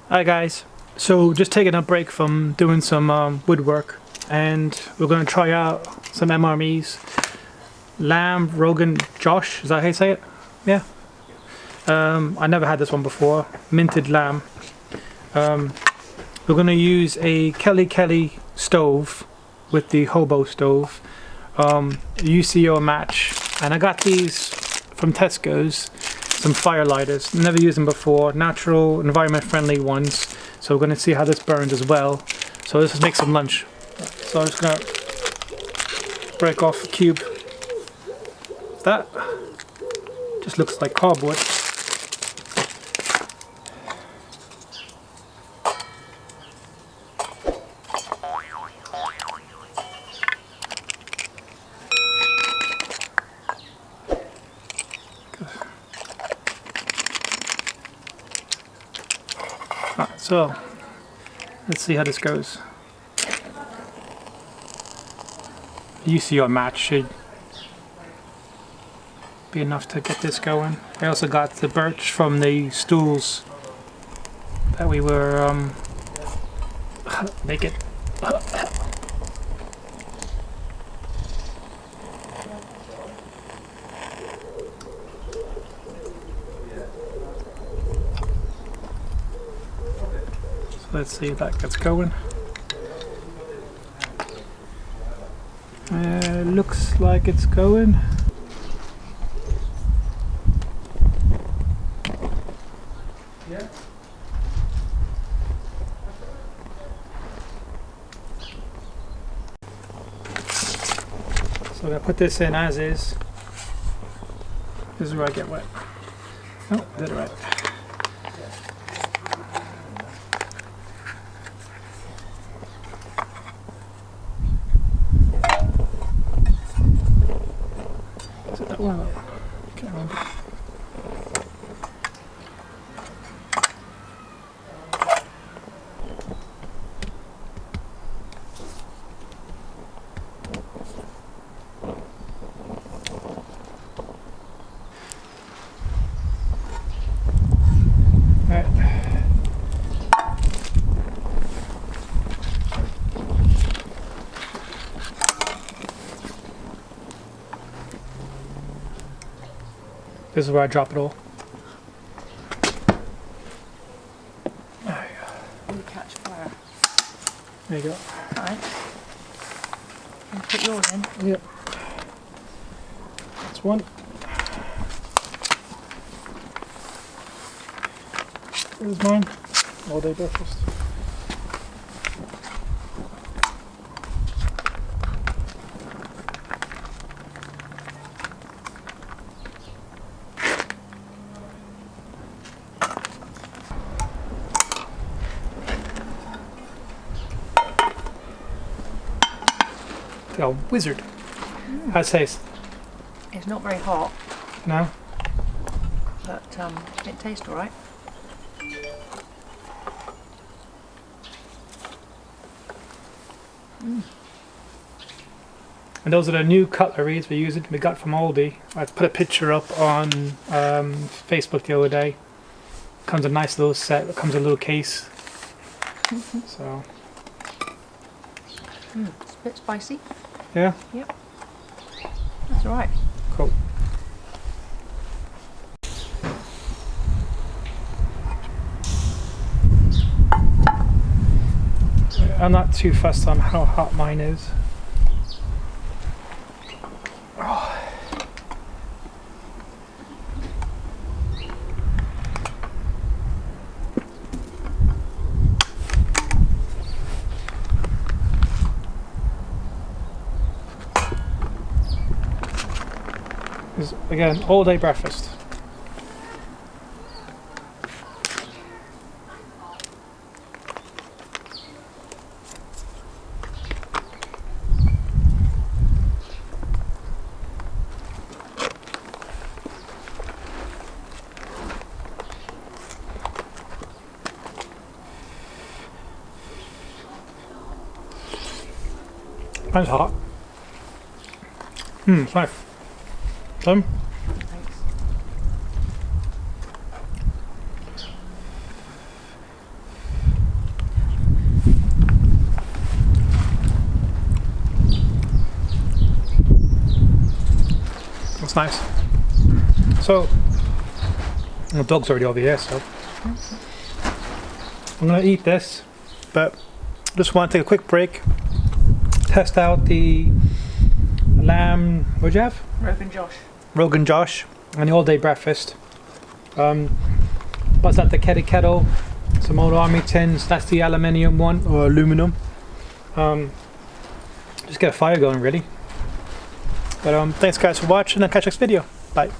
Hi guys, so just taking a break from doing some woodwork, and we're going to try out some MREs. Lamb, Rogan, Josh, is that how you say it? Yeah. I never had this one before. Minted lamb. We're going to use a Kelly stove with the hobo stove. UCO match, and I got these from Tesco's. Some fire lighters, never used them before, natural, environment friendly ones, so we're going to see how this burns as well. So let's just make some lunch. So I'm just going to break off a cube. That just looks like cardboard. Alright, so let's see how this goes. UCO match should be enough to get this going. I also got the birch from the stools that we were make it. Let's see if that gets going. Looks like it's going. Yeah. So I'm gonna put this in as is. This is where I get wet. Oh, I did it right. Well, can't remember. Alright. This is where I drop it all. There you go. You catch fire. There you go. Alright. And put yours in. Yep. That's one. Here's mine. All day breakfast. A wizard. How's it taste? It's not very hot, No? but it tastes alright. And those are the new cutleries we got from Aldi. I put a picture up on Facebook the other day. Comes a nice little set. It comes a little case. So It's a bit spicy. yeah, Yep. That's alright. cool. I'm not too fussed on how hot mine is. Again, all day breakfast. Mine's hot. It's nice. Some? Thanks. That's nice. So, the dog's already over here, so I'm gonna eat this, but just want to take a quick break, test out the lamb. What'd you have? Rogan Josh, and the all-day breakfast. Buzz out the kettle, some old army tins. That's the aluminium one, or aluminum. Just get a fire going, really. But thanks guys for watching. I'll catch you next video. Bye.